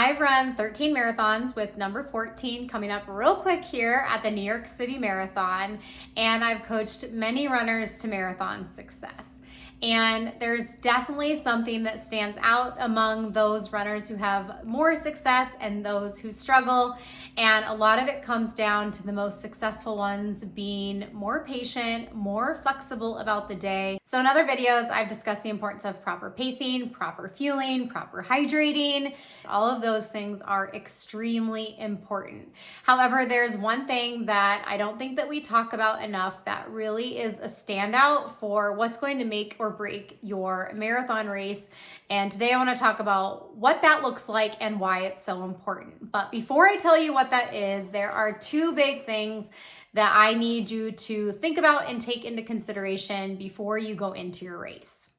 I've run 13 marathons with number 14 coming up real quick here at the New York City Marathon, and I've coached many runners to marathon success. And there's definitely something that stands out among those runners who have more success and those who struggle. And a lot of it comes down to the most successful ones being more patient, more flexible about the day. So in other videos, I've discussed the importance of proper pacing, proper fueling, proper hydrating. All of those things are extremely important. However, there's one thing that I don't think that we talk about enough that really is a standout for what's going to make or break your marathon race. And today I want to talk about what that looks like and why it's so important. But before I tell you what that is, there are two big things that I need you to think about and take into consideration before you go into your race.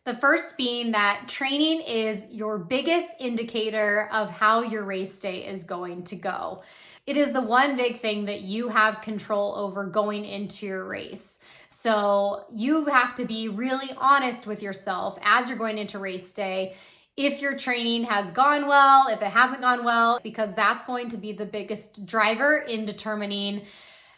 The first being that training is your biggest indicator of how your race day is going to go. It is the one big thing that you have control over going into your race. So you have to be really honest with yourself as you're going into race day. If your training has gone well, if it hasn't gone well, because that's going to be the biggest driver in determining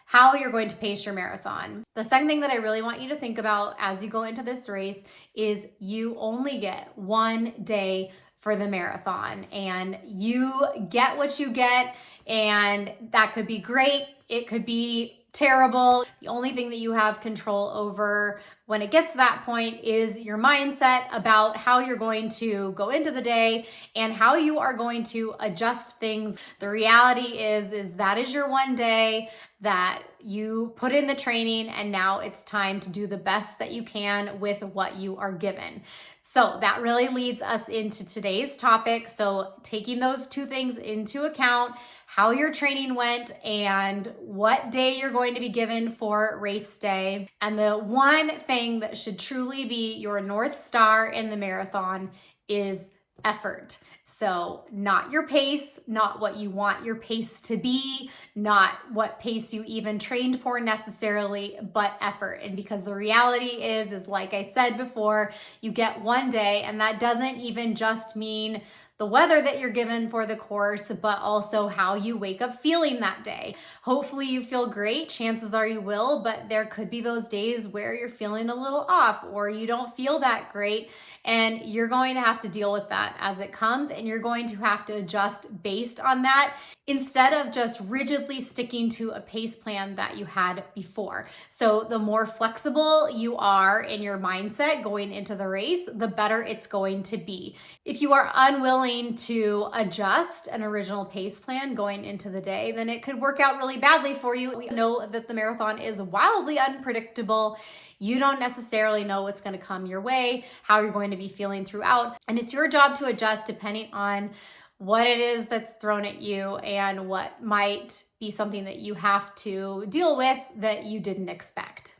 how you're going to pace your marathon. The second thing that I really want you to think about as you go into this race is you only get one day for the marathon, and you get what you get, and that could be great. It could be terrible. The only thing that you have control over when it gets to that point is your mindset about how you're going to go into the day and how you are going to adjust things. The reality is that is your one day that you put in the training, and now it's time to do the best that you can with what you are given. So that really leads us into today's topic. So taking those two things into account, how your training went and what day you're going to be given for race day. And the one thing that should truly be your North Star in the marathon is effort. So not your pace, not what you want your pace to be, not what pace you even trained for necessarily, but effort. And because the reality is like I said before, you get one day, and that doesn't even just mean the weather that you're given for the course, but also how you wake up feeling that day. Hopefully you feel great. Chances are you will, but there could be those days where you're feeling a little off or you don't feel that great, and you're going to have to deal with that as it comes, and you're going to have to adjust based on that instead of just rigidly sticking to a pace plan that you had before. So the more flexible you are in your mindset going into the race, the better it's going to be. If you are unwilling to adjust an original pace plan going into the day, then it could work out really badly for you. We know that the marathon is wildly unpredictable. You don't necessarily know what's going to come your way, how you're going to be feeling throughout, and it's your job to adjust depending on what it is that's thrown at you and what might be something that you have to deal with that you didn't expect.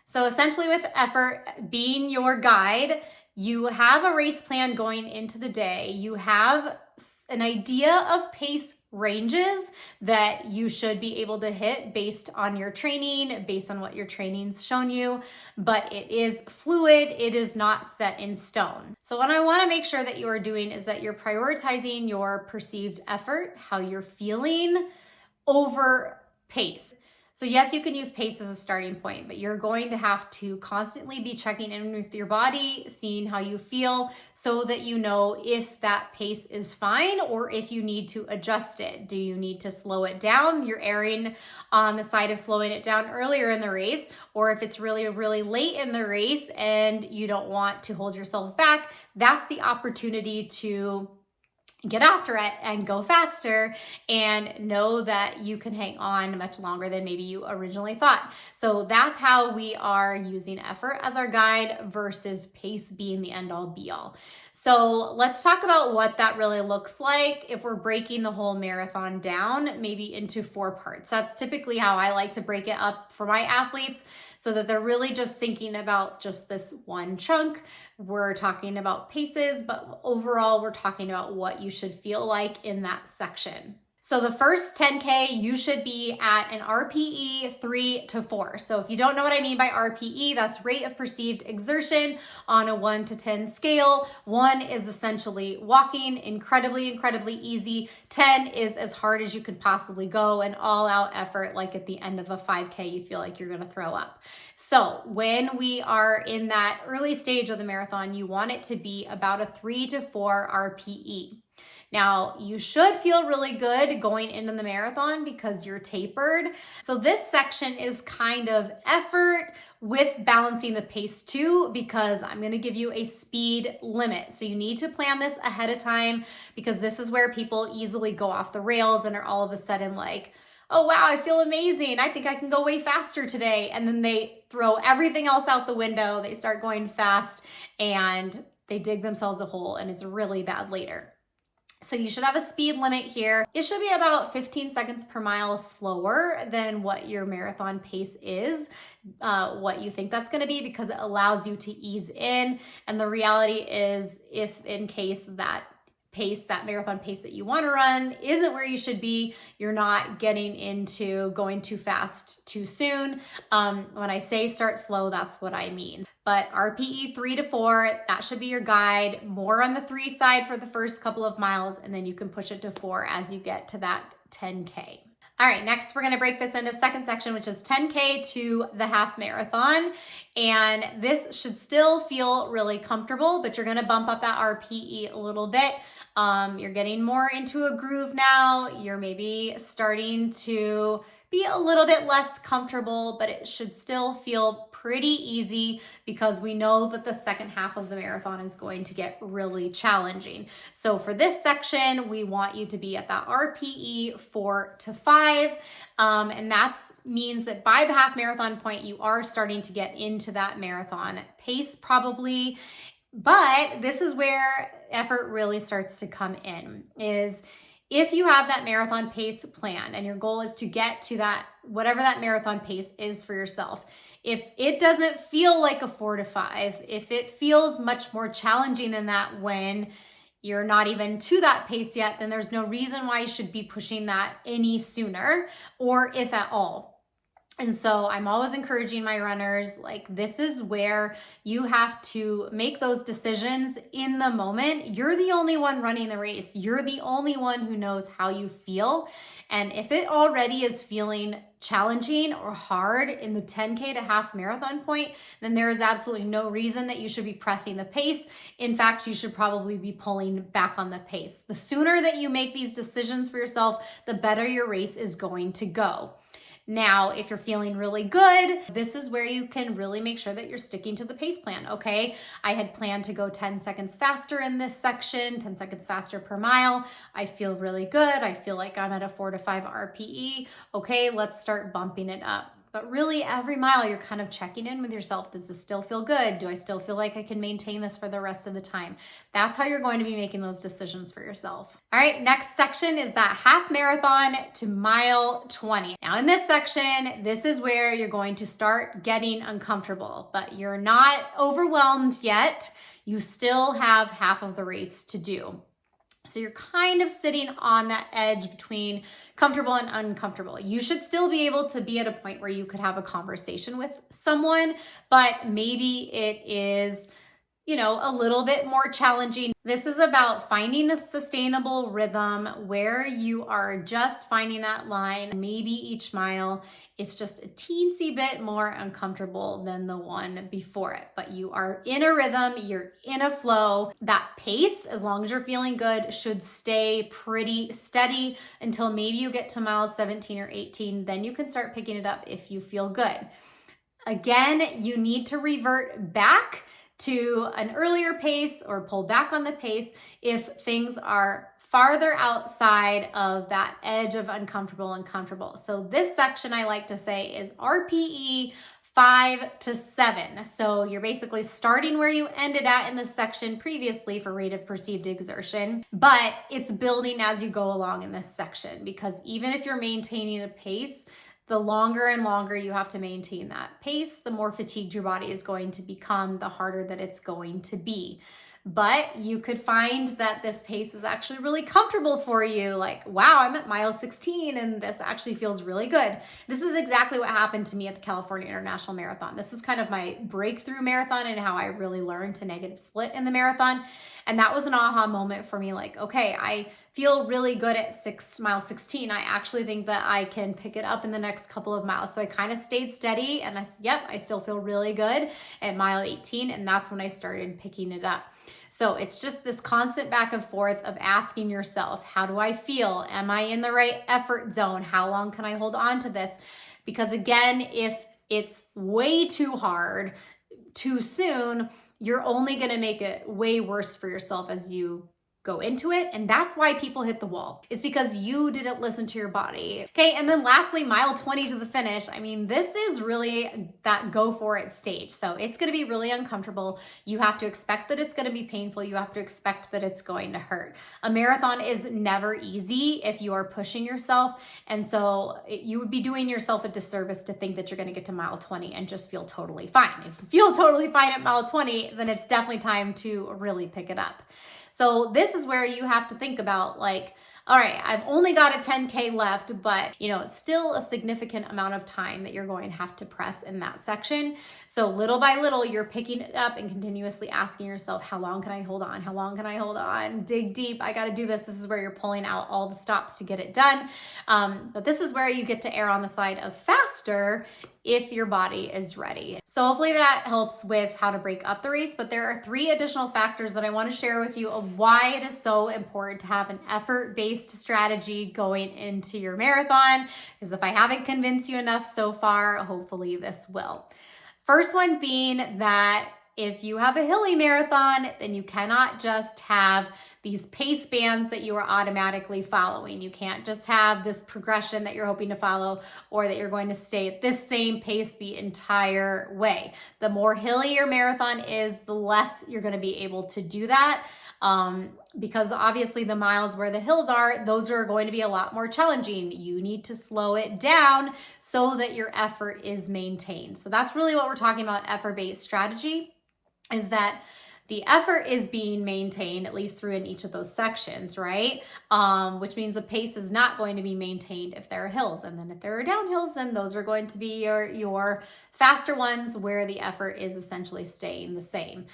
So essentially, with effort being your guide, you have a race plan going into the day. You have an idea of pace ranges that you should be able to hit based on your training, based on what your training's shown you, but it is fluid. It is not set in stone. So what I want to make sure that you are doing is that you're prioritizing your perceived effort, how you're feeling, over pace. So yes, you can use pace as a starting point, but you're going to have to constantly be checking in with your body, seeing how you feel so that you know if that pace is fine or if you need to adjust it. Do you need to slow it down? You're erring on the side of slowing it down earlier in the race, or if it's really, really late in the race and you don't want to hold yourself back, that's the opportunity to get after it and go faster and know that you can hang on much longer than maybe you originally thought. So that's how we are using effort as our guide versus pace being the end all be all. So let's talk about what that really looks like if we're breaking the whole marathon down, maybe into 4 parts. That's typically how I like to break it up for my athletes so that they're really just thinking about just this one chunk. We're talking about paces, but overall we're talking about what you should feel like in that section. So the first 10K, you should be at an RPE 3 to 4. So if you don't know what I mean by RPE, that's rate of perceived exertion on a 1 to 10 scale. 1 is essentially walking, incredibly easy. 10 is as hard as you could possibly go, an all-out effort, like at the end of a 5K, you feel like you're gonna throw up. So when we are in that early stage of the marathon, you want it to be about a 3 to 4 RPE. Now, you should feel really good going into the marathon because you're tapered. So this section is kind of effort with balancing the pace too, because I'm gonna give you a speed limit. So you need to plan this ahead of time, because this is where people easily go off the rails and are all of a sudden like, oh wow, I feel amazing. I think I can go way faster today. And then they throw everything else out the window. They start going fast and they dig themselves a hole, and it's really bad later. So you should have a speed limit here. It should be about 15 seconds per mile slower than what your marathon pace is, what you think that's gonna be, because it allows you to ease in. And the reality is, if in case that pace, that marathon pace that you want to run isn't where you should be, you're not getting into going too fast too soon. When I say start slow, that's what I mean. But RPE 3 to 4, that should be your guide. More on the 3 side for the first couple of miles, and then you can push it to 4 as you get to that 10K. All right, next we're gonna break this into second section, which is 10K to the half marathon. And this should still feel really comfortable, but you're gonna bump up that RPE a little bit. You're getting more into a groove now. You're maybe starting to be a little bit less comfortable, but it should still feel pretty easy, because we know that the second half of the marathon is going to get really challenging. So for this section, we want you to be at that RPE 4 to 5. And that means that by the half marathon point, you are starting to get into that marathon pace probably. But this is where effort really starts to come in, is if you have that marathon pace planned and your goal is to get to that, whatever that marathon pace is for yourself, if it doesn't feel like a 4 to 5, if it feels much more challenging than that when you're not even to that pace yet, then there's no reason why you should be pushing that any sooner, or if at all. And so I'm always encouraging my runners, like, this is where you have to make those decisions in the moment. You're the only one running the race. You're the only one who knows how you feel. And if it already is feeling challenging or hard in the 10K to half marathon point, then there is absolutely no reason that you should be pressing the pace. In fact, you should probably be pulling back on the pace. The sooner that you make these decisions for yourself, the better your race is going to go. Now, if you're feeling really good, this is where you can really make sure that you're sticking to the pace plan. Okay, I had planned to go 10 seconds faster in this section, 10 seconds faster per mile. I feel really good. I feel like I'm at a 4 to 5 RPE. Okay, let's start bumping it up. But really, every mile you're kind of checking in with yourself. Does this still feel good? Do I still feel like I can maintain this for the rest of the time? That's how you're going to be making those decisions for yourself. All right, next section is that half marathon to mile 20. Now in this section, this is where you're going to start getting uncomfortable, but you're not overwhelmed yet. You still have half of the race to do. So you're kind of sitting on that edge between comfortable and uncomfortable. You should still be able to be at a point where you could have a conversation with someone, but maybe it is, a little bit more challenging. This is about finding a sustainable rhythm where you are just finding that line. Maybe each mile is just a teensy bit more uncomfortable than the one before it, but you are in a rhythm, you're in a flow. That pace, as long as you're feeling good, should stay pretty steady until maybe you get to mile 17 or 18. Then you can start picking it up if you feel good. Again, you need to revert back to an earlier pace or pull back on the pace if things are farther outside of that edge of uncomfortable and comfortable. So this section, I like to say, is RPE 5 to 7. So you're basically starting where you ended at in this section previously for rate of perceived exertion, but it's building as you go along in this section, because even if you're maintaining a pace, the longer and longer you have to maintain that pace, the more fatigued your body is going to become, the harder that it's going to be. but you could find that this pace is actually really comfortable for you. Like, wow, I'm at mile 16 and this actually feels really good. This is exactly what happened to me at the California International Marathon. This is kind of my breakthrough marathon and how I really learned to negative split in the marathon. And that was an aha moment for me. Like, okay, I feel really good at mile 16. I actually think that I can pick it up in the next couple of miles. So I kind of stayed steady and I said, yep, I still feel really good at mile 18. And that's when I started picking it up. So it's just this constant back and forth of asking yourself, how do I feel? Am I in the right effort zone? How long can I hold on to this? Because again, if it's way too hard, too soon, you're only going to make it way worse for yourself as you go into it. And that's why people hit the wall. It's because you didn't listen to your body. Okay. And then lastly, mile 20 to the finish. I mean, this is really that go for it stage. So it's going to be really uncomfortable. You have to expect that it's going to be painful. You have to expect that it's going to hurt. A marathon is never easy if you are pushing yourself. And so you would be doing yourself a disservice to think that you're going to get to mile 20 and just feel totally fine. If you feel totally fine at mile 20, then it's definitely time to really pick it up. So this is where you have to think about like, all right, I've only got a 10K left, but it's still a significant amount of time that you're going to have to press in that section. So little by little, you're picking it up and continuously asking yourself, how long can I hold on? How long can I hold on? Dig deep. I got to do this. This is where you're pulling out all the stops to get it done. But this is where you get to err on the side of faster if your body is ready. So hopefully that helps with how to break up the race, but there are 3 additional factors that I want to share with you of why it is so important to have an effort-based strategy going into your marathon, because if I haven't convinced you enough so far, hopefully this will. First one being that if you have a hilly marathon, then you cannot just have these pace bands that you are automatically following. You can't just have this progression that you're hoping to follow or that you're going to stay at this same pace the entire way. The more hilly your marathon is, the less you're going to be able to do that. Because obviously the miles where the hills are, those are going to be a lot more challenging. You need to slow it down so that your effort is maintained. So that's really what we're talking about, effort-based strategy, is that the effort is being maintained, at least through in each of those sections, right? Which means the pace is not going to be maintained if there are hills. And then if there are downhills, then those are going to be your faster ones where the effort is essentially staying the same.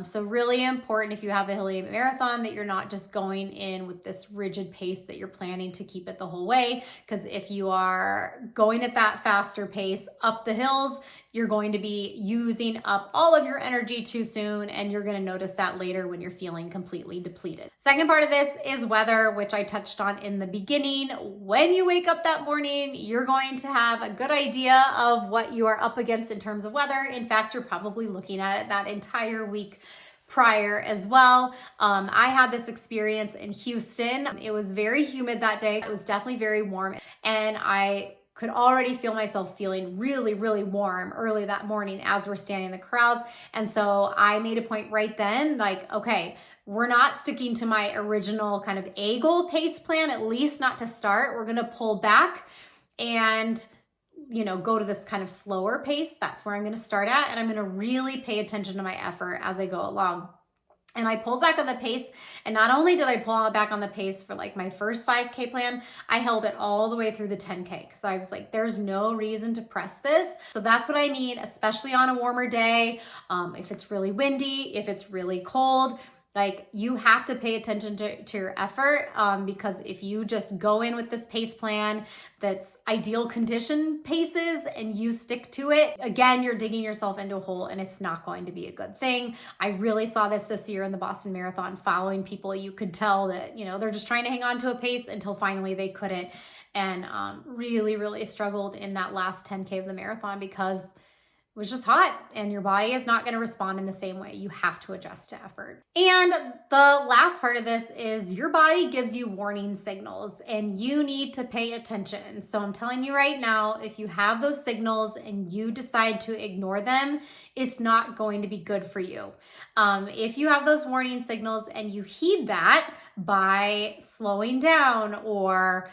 So really important if you have a hilly marathon that you're not just going in with this rigid pace that you're planning to keep it the whole way. Because if you are going at that faster pace up the hills, you're going to be using up all of your energy too soon, and you're going to notice that later when you're feeling completely depleted. Second part of this is weather, which I touched on in the beginning. When you wake up that morning, you're going to have a good idea of what you are up against in terms of weather. In fact, you're probably looking at it that entire week prior as well. I had this experience in Houston. It was very humid that day. It was definitely very warm, and I could already feel myself feeling really, really warm early that morning as we're standing in the crowds. And so I made a point right then, like, okay, we're not sticking to my original kind of A goal pace plan, at least not to start. We're going to pull back and go to this kind of slower pace. That's where I'm going to start at. And I'm going to really pay attention to my effort as I go along. And I pulled back on the pace. And not only did I pull back on the pace for like my first 5K plan, I held it all the way through the 10K because I was like, there's no reason to press this. So that's what I mean, especially on a warmer day. If it's really windy, if it's really cold, like you have to pay attention to your effort because if you just go in with this pace plan that's ideal condition paces and you stick to it, again, you're digging yourself into a hole and it's not going to be a good thing. I really saw this year in the Boston Marathon, following people. You could tell that, they're just trying to hang on to a pace until finally they couldn't, and really, really struggled in that last 10K of the marathon because it was just hot and your body is not going to respond in the same way. You have to adjust to effort. And the last part of this is your body gives you warning signals and you need to pay attention. So I'm telling you right now, if you have those signals and you decide to ignore them, it's not going to be good for you. If you have those warning signals and you heed that by slowing down or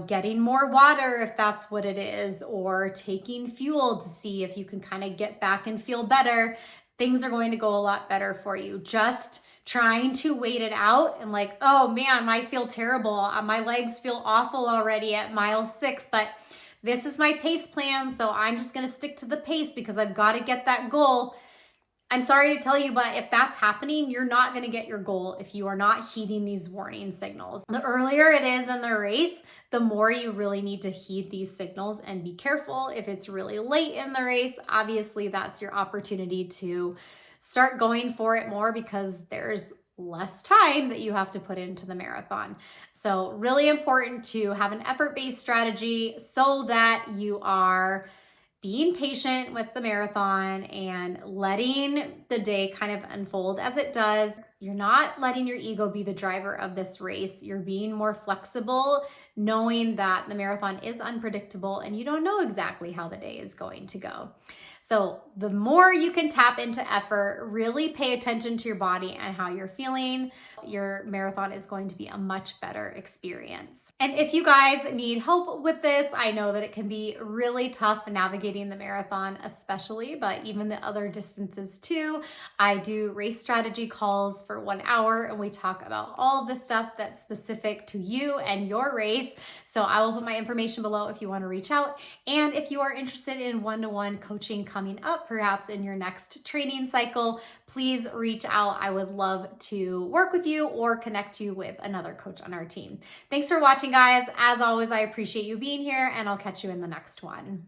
getting more water if that's what it is, or taking fuel to see if you can kind of get back and feel better, things are going to go a lot better for you. Just trying to wait it out and like, oh man, I feel terrible. My legs feel awful already at mile 6, but this is my pace plan. So I'm just going to stick to the pace because I've got to get that goal. I'm sorry to tell you, but if that's happening, you're not going to get your goal if you are not heeding these warning signals. The earlier it is in the race, the more you really need to heed these signals and be careful. If it's really late in the race, obviously that's your opportunity to start going for it more because there's less time that you have to put into the marathon. So really important to have an effort-based strategy so that you are being patient with the marathon and letting the day kind of unfold as it does. You're not letting your ego be the driver of this race. You're being more flexible, knowing that the marathon is unpredictable and you don't know exactly how the day is going to go. So the more you can tap into effort, really pay attention to your body and how you're feeling, your marathon is going to be a much better experience. And if you guys need help with this, I know that it can be really tough navigating the marathon, especially, but even the other distances too. I do race strategy calls for 1 hour and we talk about all of the stuff that's specific to you and your race. So I will put my information below if you want to reach out. And if you are interested in one-to-one coaching coming up, perhaps in your next training cycle, please reach out. I would love to work with you or connect you with another coach on our team. Thanks for watching, guys. As always, I appreciate you being here and I'll catch you in the next one.